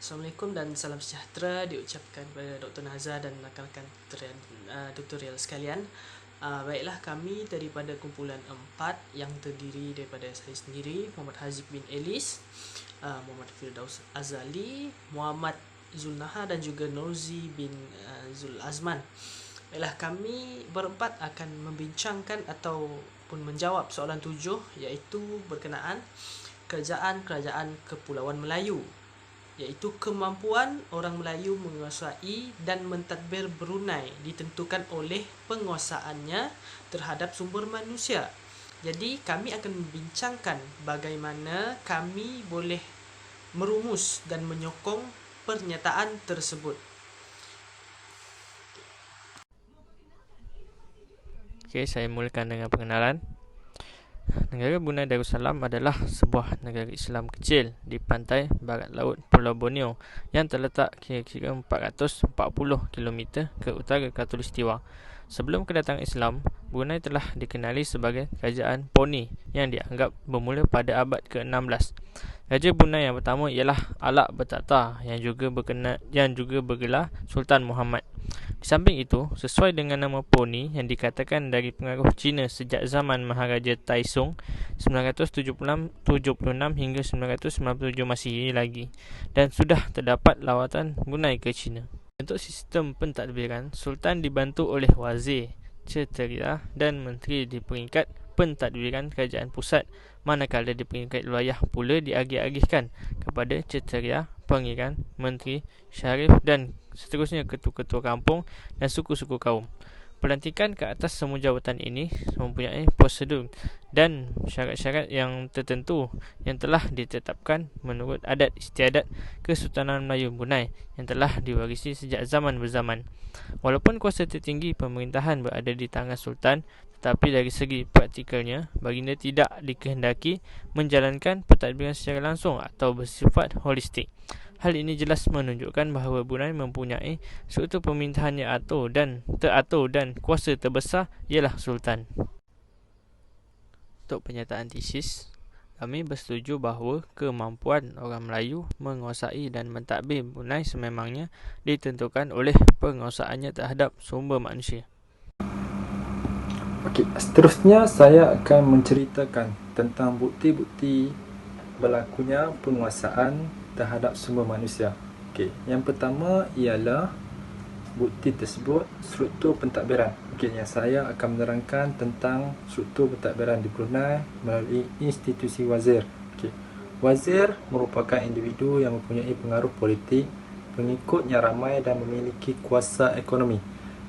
Assalamualaikum dan salam sejahtera diucapkan kepada Dr. Nazar dan rakan-rakan tutorial sekalian. Baiklah, kami daripada kumpulan 4 yang terdiri daripada saya sendiri, Muhammad Haziq bin Elis, Muhammad Firdaus Azali, Muhammad Zulnaha dan juga Norzi bin Zul Azman. Baiklah, kami berempat akan membincangkan ataupun menjawab soalan 7, iaitu berkenaan kerajaan Kepulauan Melayu, iaitu kemampuan orang Melayu menguasai dan mentadbir Brunei ditentukan oleh penguasaannya terhadap sumber manusia. Jadi kami akan membincangkan bagaimana kami boleh merumus dan menyokong pernyataan tersebut. Okey, saya mulakan dengan pengenalan. Negara Brunei Darussalam adalah sebuah negara Islam kecil di pantai barat laut Pulau Borneo yang terletak kira-kira 440 km ke utara Khatulistiwa. Sebelum kedatangan Islam, Brunei telah dikenali sebagai Kerajaan Poni yang dianggap bermula pada abad ke-16. Raja Brunei yang pertama ialah Alak Bertakhta yang juga bergelar Sultan Muhammad. Di samping itu, sesuai dengan nama Poni yang dikatakan dari pengaruh Cina sejak zaman Maharaja Taisong 976 hingga 997 Masihi lagi, dan sudah terdapat lawatan Brunei ke Cina. Untuk sistem pentadbiran, Sultan dibantu oleh Wazir, Cetera dan Menteri di peringkat pentadbiran kerajaan pusat, manakala di peringkat wilayah pula diagih-agihkan kepada Cetera, Pangeran, Menteri, Syarif dan seterusnya ketua-ketua kampung dan suku-suku kaum. Pelantikan ke atas semua jabatan ini mempunyai prosedur dan syarat-syarat yang tertentu yang telah ditetapkan menurut adat istiadat Kesultanan Melayu Brunei yang telah diwarisi sejak zaman berzaman. Walaupun kuasa tertinggi pemerintahan berada di tangan Sultan, tetapi dari segi praktikalnya, baginda tidak dikehendaki menjalankan pentadbiran secara langsung atau bersifat holistik. Hal ini jelas menunjukkan bahawa Brunei mempunyai struktur pemerintahan yang teratur dan kuasa terbesar ialah Sultan. Untuk pernyataan tesis, kami bersetuju bahawa kemampuan orang Melayu menguasai dan mentadbir Brunei sememangnya ditentukan oleh penguasaannya terhadap sumber manusia. Okey, seterusnya saya akan menceritakan tentang bukti-bukti berlakunya penguasaan terhadap sumber manusia. Okey, yang pertama ialah bukti tersebut struktur pentadbiran. Okey, yang saya akan menerangkan tentang struktur pentadbiran di Brunei melalui institusi wazir. Okey, wazir merupakan individu yang mempunyai pengaruh politik, pengikutnya ramai dan memiliki kuasa ekonomi.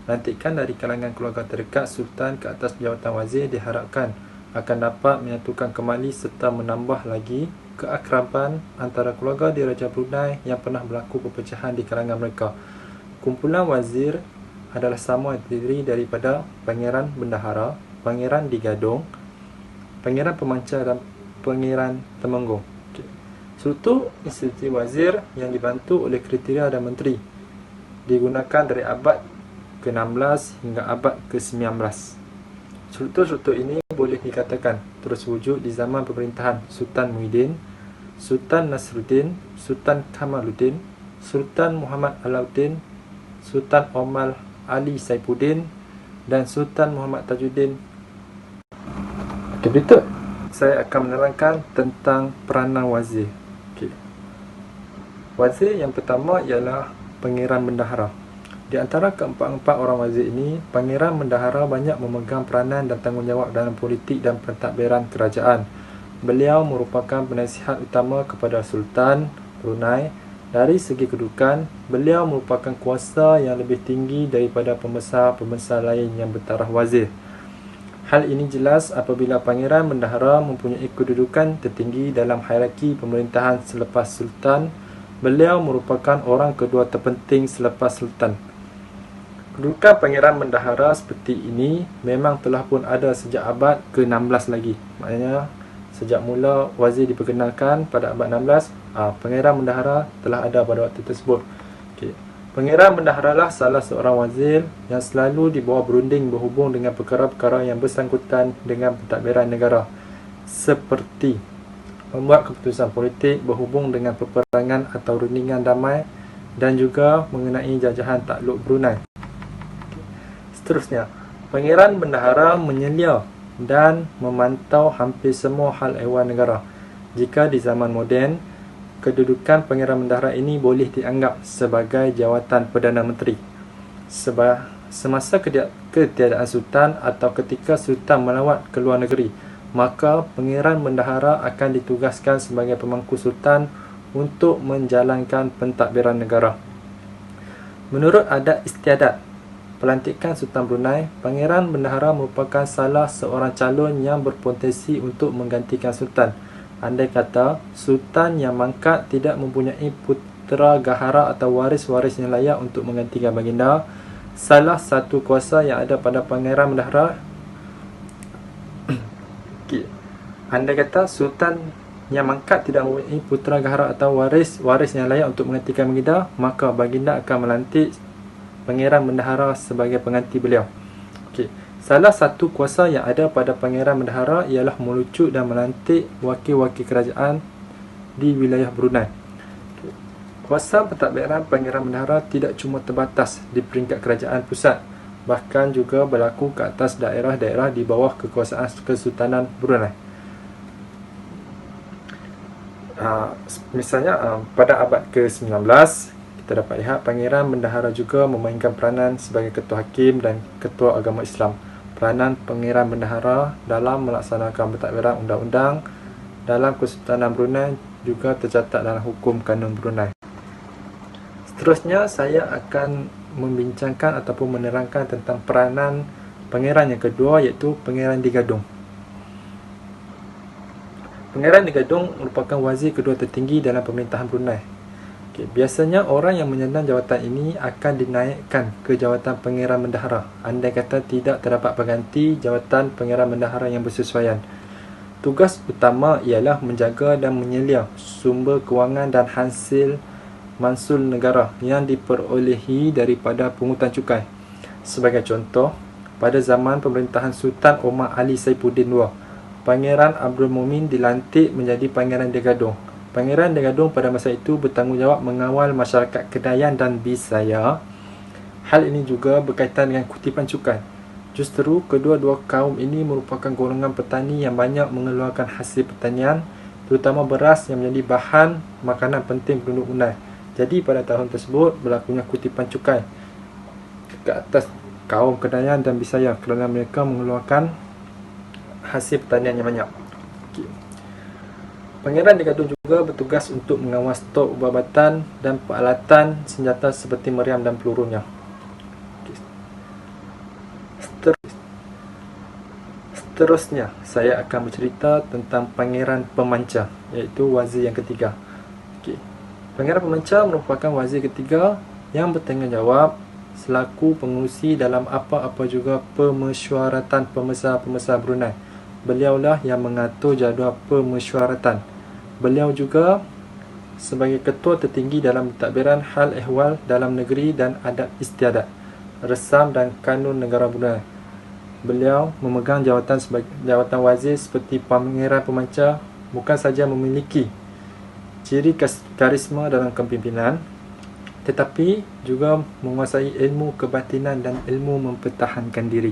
Lantikan dari kalangan keluarga terdekat Sultan ke atas jawatan wazir diharapkan akan dapat menyatukan kembali serta menambah lagi keakraban antara keluarga diraja Brunei yang pernah berlaku perpecahan di kalangan mereka. Kumpulan wazir adalah sama terdiri daripada Pangeran Bendahara, Pangeran Digadong, Pangeran Pemancar dan Pangeran Temenggung. Struktur institusi wazir yang dibantu oleh kriteria dan menteri digunakan dari abad ke-16 hingga abad ke-19. Struktur-struktur ini boleh dikatakan terus wujud di zaman pemerintahan Sultan Muhyiddin, Sultan Nasruddin, Sultan Kamaluddin, Sultan Muhammad Alauddin, Sultan Omar Ali Saifuddin dan Sultan Muhammad Tajuddin. Okey, berikut saya akan menerangkan tentang peranan wazir. Okey. Wazir yang pertama ialah Pangeran Bendahara. Di antara keempat-empat orang wazir ini, Pangeran Bendahara banyak memegang peranan dan tanggungjawab dalam politik dan pentadbiran kerajaan. Beliau merupakan penasihat utama kepada Sultan Brunei. Dari segi kedudukan, beliau merupakan kuasa yang lebih tinggi daripada pembesar-pembesar lain yang bertaraf wazir. Hal ini jelas apabila Pangeran Bendahara mempunyai kedudukan tertinggi dalam hierarki pemerintahan selepas Sultan. Beliau merupakan orang kedua terpenting selepas Sultan. Kedudukan Pangeran Bendahara seperti ini memang telah pun ada sejak abad ke-16 lagi. Maknanya sejak mula wazir diperkenalkan pada abad 16, Pangeran Bendahara telah ada pada waktu tersebut. Okay. Pangeran Bendahara lah salah seorang wazir yang selalu dibawa berunding berhubung dengan perkara-perkara yang bersangkutan dengan pentadbiran negara, seperti membuat keputusan politik berhubung dengan peperangan atau rundingan damai dan juga mengenai jajahan takluk Brunei. Seterusnya, Pangeran Bendahara menyelia dan memantau hampir semua hal ehwal negara. Jika di zaman moden, kedudukan Pangeran Bendahara ini boleh dianggap sebagai jawatan Perdana Menteri. Semasa ketiadaan Sultan atau ketika Sultan melawat ke luar negeri, maka Pangeran Bendahara akan ditugaskan sebagai pemangku Sultan untuk menjalankan pentadbiran negara. Menurut adat istiadat pelantikan Sultan Brunei, Pangeran Bendahara merupakan salah seorang calon yang berpotensi untuk menggantikan Sultan. Andai kata Sultan yang mangkat tidak mempunyai putera gahara atau waris-waris yang layak untuk menggantikan baginda, salah satu kuasa yang ada pada Pangeran Bendahara andai kata Sultan yang mangkat tidak mempunyai putera gahara atau waris yang layak untuk menggantikan baginda, maka baginda akan melantik Pangeran Bendahara sebagai pengganti beliau. Salah satu kuasa yang ada pada Pangeran Bendahara ialah melucut dan melantik wakil-wakil kerajaan di wilayah Brunei. Kuasa pentadbiran Pangeran Bendahara tidak cuma terbatas di peringkat kerajaan pusat, bahkan juga berlaku ke atas daerah-daerah di bawah kekuasaan Kesultanan Brunei. Misalnya pada abad ke-19, kita dapat lihat Pangeran Bendahara juga memainkan peranan sebagai ketua hakim dan ketua agama Islam. Peranan Pangeran Bendahara dalam melaksanakan pentadbiran undang-undang dalam Kesultanan Brunei juga tercatat dalam hukum kanun Brunei. Seterusnya, saya akan membincangkan ataupun menerangkan tentang peranan pangeran yang kedua, iaitu Pangeran Di Gadung. Pangeran Di Gadung merupakan wazir kedua tertinggi dalam pemerintahan Brunei. Biasanya orang yang menyandang jawatan ini akan dinaikkan ke jawatan Pangeran Bendahara andai kata tidak terdapat pengganti jawatan Pangeran Bendahara yang bersesuaian. Tugas utama ialah menjaga dan menyelia sumber kewangan dan hasil mansul negara yang diperolehi daripada pungutan cukai. Sebagai contoh, pada zaman pemerintahan Sultan Omar Ali Saifuddin II, Pangeran Abdul Mumin dilantik menjadi Pangeran Di Gadung. Pangeran Di Gadung pada masa itu bertanggungjawab mengawal masyarakat Kedayan dan Bisaya. Hal ini juga berkaitan dengan kutipan cukai. Justru kedua-dua kaum ini merupakan golongan petani yang banyak mengeluarkan hasil pertanian, terutama beras yang menjadi bahan makanan penting penduduk Brunei. Jadi pada tahun tersebut berlakunya kutipan cukai ke atas kaum Kedayan dan Bisaya kerana mereka mengeluarkan hasil pertanian yang banyak. Pangeran Di Gadung juga bertugas untuk mengawal stok ubat-ubatan dan peralatan senjata seperti meriam dan pelurunya. Seterusnya, saya akan bercerita tentang Pangeran Pemancar, iaitu wazir yang ketiga. Pangeran Pemancar merupakan wazir ketiga yang bertanggungjawab selaku pengurusi dalam apa-apa juga pemesyuaratan pembesar-pembesar Brunei. Beliaulah yang mengatur jadual pemesyuaratan. Beliau juga sebagai ketua tertinggi dalam pentadbiran hal ehwal dalam negeri dan adat istiadat, resam dan kanun negara Brunei. Beliau memegang jawatan sebagai jawatan wazir seperti Pangeran Pemancar bukan saja memiliki ciri karisma dalam kepimpinan, tetapi juga menguasai ilmu kebatinan dan ilmu mempertahankan diri.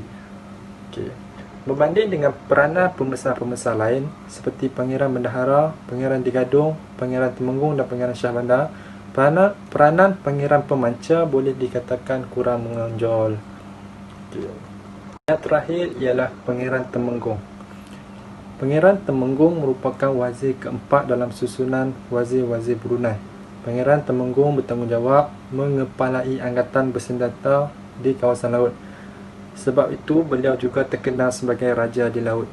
Berbanding dengan peranan pembesar-pembesar lain seperti Pangeran Bendahara, Pangeran Di Gadung, Pangeran Temenggung dan Pangeran Shahbandar, peranan Pangeran Pemancar boleh dikatakan kurang menonjol. Yang terakhir ialah Pangeran Temenggung. Pangeran Temenggung merupakan wazir keempat dalam susunan wazir-wazir Brunei. Pangeran Temenggung bertanggungjawab mengepalai angkatan bersenjata di kawasan laut. Sebab itu, beliau juga terkenal sebagai Raja di Laut.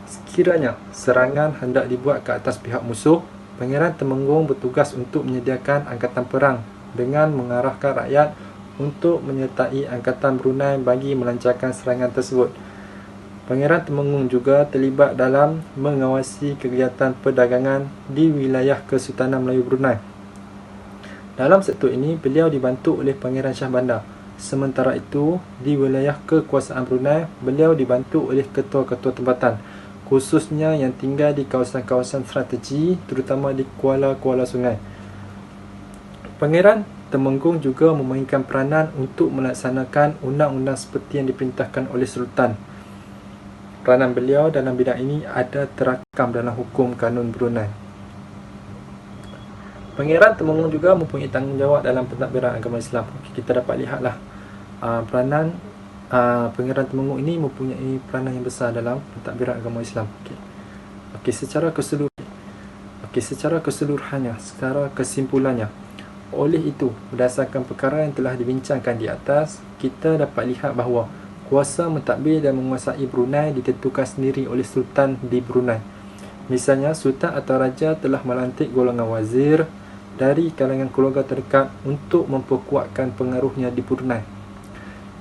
Sekiranya serangan hendak dibuat ke atas pihak musuh, Pangeran Temenggung bertugas untuk menyediakan angkatan perang dengan mengarahkan rakyat untuk menyertai angkatan Brunei bagi melancarkan serangan tersebut. Pangeran Temenggung juga terlibat dalam mengawasi kegiatan perdagangan di wilayah Kesultanan Melayu Brunei. Dalam sektor ini, beliau dibantu oleh Pangeran Shahbandar. Sementara itu, di wilayah kekuasaan Brunei, beliau dibantu oleh ketua-ketua tempatan. khususnya yang tinggal di kawasan-kawasan strategi, terutama di kuala-kuala sungai. Pangeran Temenggung juga memainkan peranan untuk melaksanakan undang-undang seperti yang diperintahkan oleh Sultan. Peranan beliau dalam bidang ini ada terakam dalam hukum kanun Brunei. Pangeran Temenggung juga mempunyai tanggungjawab dalam pentadbiran agama Islam. Kita dapat lihatlah peranan Pangeran Temenggung ini mempunyai peranan yang besar dalam pentadbiran agama Islam. Secara keseluruhannya, secara kesimpulannya, oleh itu, berdasarkan perkara yang telah dibincangkan di atas, kita dapat lihat bahawa kuasa mentadbir dan menguasai Brunei ditentukan sendiri oleh Sultan di Brunei. Misalnya, Sultan atau Raja telah melantik golongan wazir dari kalangan keluarga terdekat untuk memperkuatkan pengaruhnya di Brunei.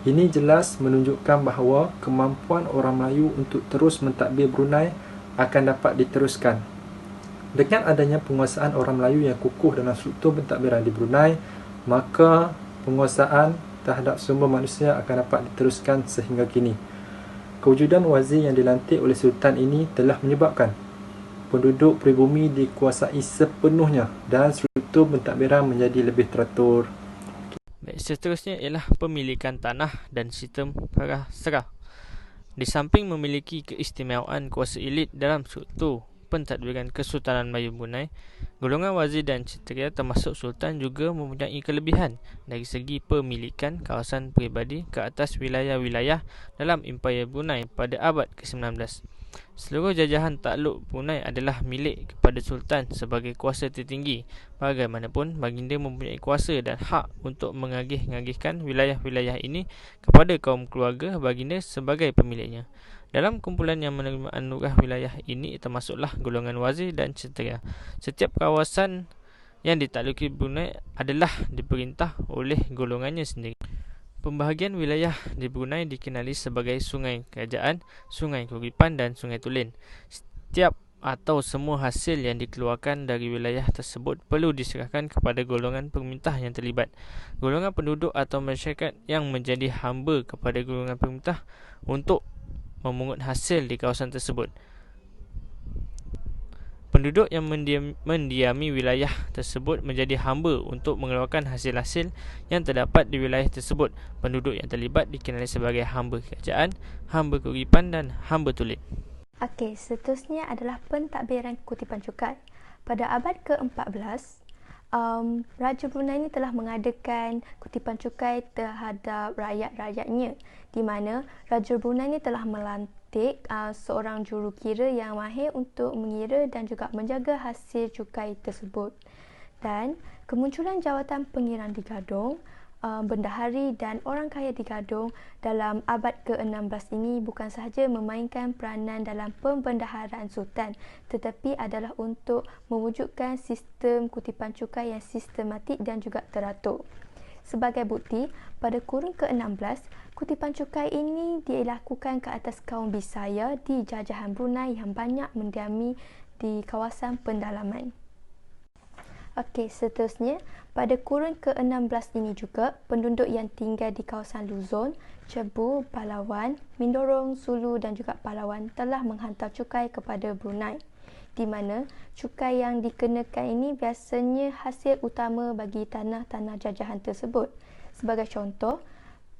Ini jelas menunjukkan bahawa kemampuan orang Melayu untuk terus mentadbir Brunei akan dapat diteruskan. Dengan adanya penguasaan orang Melayu yang kukuh dalam struktur pentadbiran di Brunei, maka penguasaan terhadap sumber manusia akan dapat diteruskan sehingga kini. Kewujudan wazir yang dilantik oleh Sultan ini telah menyebabkan penduduk pribumi dikuasai sepenuhnya dan struktur pentadbiran menjadi lebih teratur. Baik, seterusnya ialah pemilikan tanah dan sistem serah. Di samping memiliki keistimewaan kuasa elit dalam struktur pentadbiran Kesultanan Melayu Brunei, golongan wazir dan ksatria termasuk sultan juga mempunyai kelebihan dari segi pemilikan kawasan peribadi ke atas wilayah-wilayah dalam Empayar Brunei pada abad ke-19. Seluruh jajahan takluk Brunei adalah milik kepada sultan sebagai kuasa tertinggi. Bagaimanapun, baginda mempunyai kuasa dan hak untuk mengagih-ngagihkan wilayah-wilayah ini kepada kaum keluarga baginda sebagai pemiliknya. Dalam kumpulan yang menerima anugerah wilayah ini termasuklah golongan wazir dan ksatria. Setiap kawasan yang ditakluki Brunei adalah diperintah oleh golongannya sendiri. Pembahagian wilayah di Brunei dikenali sebagai Sungai Kerajaan, Sungai Keuripan dan Sungai Tulen. Setiap atau semua hasil yang dikeluarkan dari wilayah tersebut perlu diserahkan kepada golongan pemerintah yang terlibat. Golongan penduduk atau masyarakat yang menjadi hamba kepada golongan pemerintah untuk memungut hasil di kawasan tersebut. Penduduk yang mendiami wilayah tersebut menjadi hamba untuk mengeluarkan hasil-hasil yang terdapat di wilayah tersebut. Penduduk yang terlibat dikenali sebagai hamba kerajaan, hamba keuripan dan hamba tulen. Okey, seterusnya adalah pentadbiran kutipan cukai. Pada abad ke-14, Raja Brunei ini telah mengadakan kutipan cukai terhadap rakyat-rakyatnya, di mana Raja Brunei ini telah melantik seorang jurukira yang mahir untuk mengira dan juga menjaga hasil cukai tersebut. Dan kemunculan jawatan pengiran di Gadong, bendahari dan orang kaya di Gadong dalam abad ke-16 ini bukan sahaja memainkan peranan dalam pembendaharaan sultan, tetapi adalah untuk mewujudkan sistem kutipan cukai yang sistematik dan juga teratur. Sebagai bukti, pada kurun ke-16, kutipan cukai ini dilakukan ke atas kaum Bisaya di jajahan Brunei yang banyak mendiami di kawasan pendalaman. Okey, seterusnya, pada kurun ke-16 ini juga, penduduk yang tinggal di kawasan Luzon, Cebu, Palawan, Mindorong, Sulu dan juga Palawan telah menghantar cukai kepada Brunei, di mana cukai yang dikenakan ini biasanya hasil utama bagi tanah-tanah jajahan tersebut. Sebagai contoh,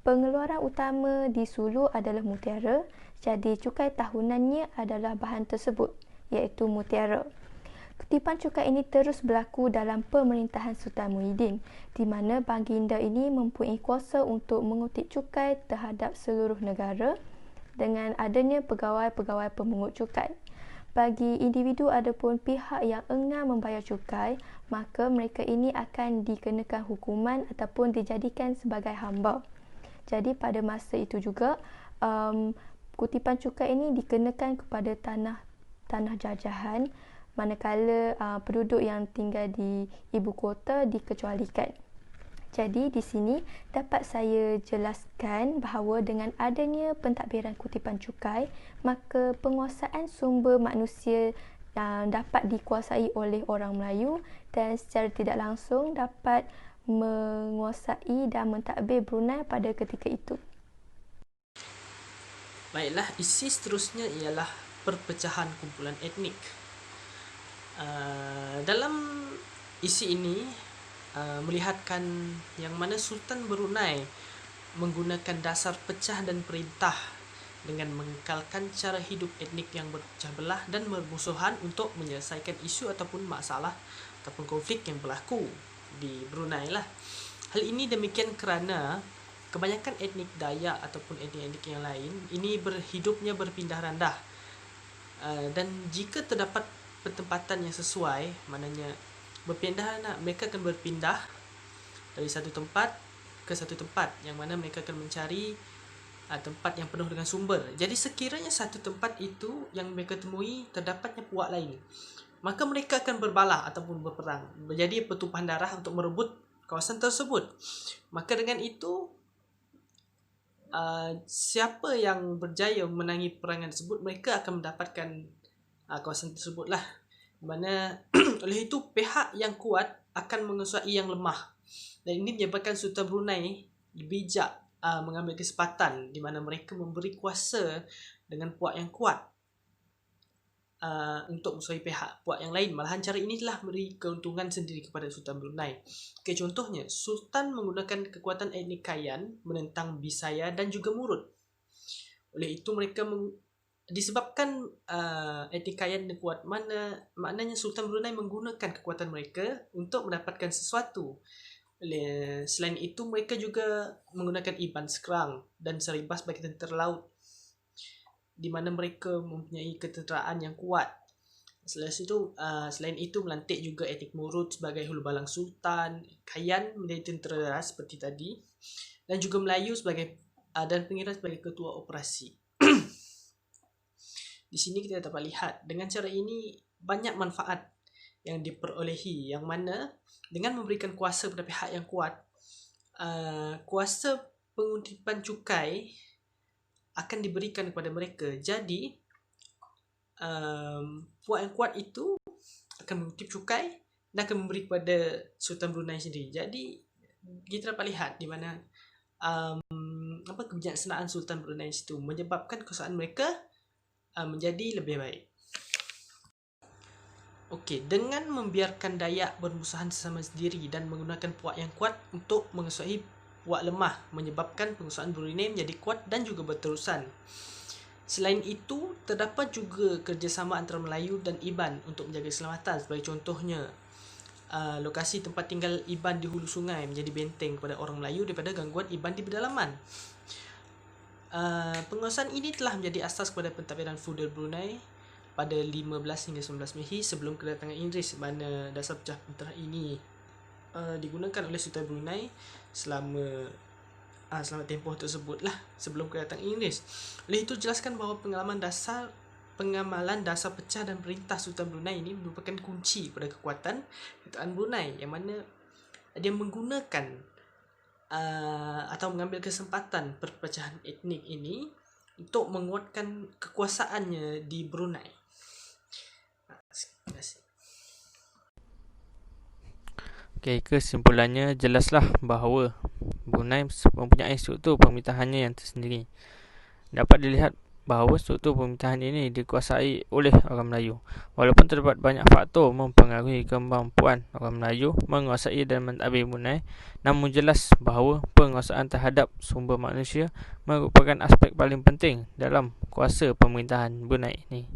pengeluaran utama di Sulu adalah mutiara, jadi cukai tahunannya adalah bahan tersebut, iaitu mutiara. Kutipan cukai ini terus berlaku dalam pemerintahan Sultan Muhyiddin, di mana baginda ini mempunyai kuasa untuk mengutip cukai terhadap seluruh negara dengan adanya pegawai-pegawai pemungut cukai. Bagi individu ataupun pihak yang enggan membayar cukai, maka mereka ini akan dikenakan hukuman ataupun dijadikan sebagai hamba. Jadi pada masa itu juga, kutipan cukai ini dikenakan kepada tanah jajahan, manakala penduduk yang tinggal di ibu kota dikecualikan. Jadi di sini dapat saya jelaskan bahawa dengan adanya pentadbiran kutipan cukai, maka penguasaan sumber manusia dapat dikuasai oleh orang Melayu dan secara tidak langsung dapat menguasai dan mentadbir Brunei pada ketika itu. Baiklah, isi seterusnya ialah perpecahan kumpulan etnik. Dalam isi ini melihatkan yang mana Sultan Brunei menggunakan dasar pecah dan perintah dengan mengekalkan cara hidup etnik yang berpecah belah dan bermusuhan untuk menyelesaikan isu ataupun masalah ataupun konflik yang berlaku di Brunei lah. Hal ini demikian kerana kebanyakan etnik Dayak ataupun etnik-etnik yang lain ini hidupnya berpindah randah. Dan jika terdapat pertempatan yang sesuai, maknanya berpindah, mereka akan berpindah dari satu tempat ke satu tempat yang mana mereka akan mencari tempat yang penuh dengan sumber. Jadi sekiranya satu tempat itu yang mereka temui terdapatnya puak lain, maka mereka akan berbalah ataupun berperang. Menjadi pertumpahan darah untuk merebut kawasan tersebut. Maka dengan itu siapa yang berjaya menangi perangan tersebut, mereka akan mendapatkan kawasan tersebut lah. Mana oleh itu pihak yang kuat akan menguasai yang lemah. Dan ini menyebabkan Sultan Brunei bijak mengambil kesempatan di mana mereka memberi kuasa dengan puak yang kuat untuk menguasai puak yang lain. Malahan cara ini telah beri keuntungan sendiri kepada Sultan Brunei. Okay, contohnya, Sultan menggunakan kekuatan etnik Kayan menentang Bisaya dan juga Murut. Oleh itu mereka disebabkan etnik Kayan kuat, maknanya Sultan Brunei menggunakan kekuatan mereka untuk mendapatkan sesuatu. Selain itu mereka juga menggunakan Iban Sekerang dan Saribas sebagai tentera laut, di mana mereka mempunyai ketenteraan yang kuat. Selain itu melantik juga etnik Murut sebagai hulu balang Sultan, Kayan menjadi tentera seperti tadi, dan juga Melayu sebagai dan Pengiran sebagai ketua operasi. Di sini kita dapat lihat dengan cara ini banyak manfaat yang diperolehi, yang mana dengan memberikan kuasa kepada pihak yang kuat, kuasa pengutipan cukai akan diberikan kepada mereka. Jadi puak yang kuat itu akan mengutip cukai dan akan memberi kepada Sultan Brunei sendiri. Jadi kita dapat lihat di mana kebijaksanaan Sultan Brunei itu menyebabkan kekuasaan mereka menjadi lebih baik. Okey, dengan membiarkan Dayak bermusuhan sesama sendiri dan menggunakan puak yang kuat untuk menguasai puak lemah, menyebabkan penguasaan Brunei menjadi kuat dan juga berterusan. Selain itu, terdapat juga kerjasama antara Melayu dan Iban untuk menjaga keselamatan. Sebagai contohnya, lokasi tempat tinggal Iban di hulu sungai menjadi benteng kepada orang Melayu daripada gangguan Iban di pedalaman. Penguasaan ini telah menjadi asas kepada pentadbiran feudal Brunei pada 15 hingga 19 Mei sebelum kedatangan Inggeris, mana dasar pecah belah ini digunakan oleh Sultan Brunei selama tempoh tersebut lah sebelum kedatangan Inggeris. Oleh itu jelaskan bahawa pengamalan dasar pecah dan perintah Sultan Brunei ini merupakan kunci pada kekuatan kerajaan Brunei, yang mana dia menggunakan atau mengambil kesempatan perpecahan etnik ini untuk menguatkan kekuasaannya di Brunei. Terima kasih. Okay, kesimpulannya jelaslah bahawa Brunei mempunyai struktur pemerintahannya yang tersendiri. Dapat dilihat bahawa struktur pemerintahan ini dikuasai oleh orang Melayu. Walaupun terdapat banyak faktor mempengaruhi kemampuan orang Melayu menguasai dan mentadbir Brunei, namun jelas bahawa penguasaan terhadap sumber manusia merupakan aspek paling penting dalam kuasa pemerintahan Brunei ini.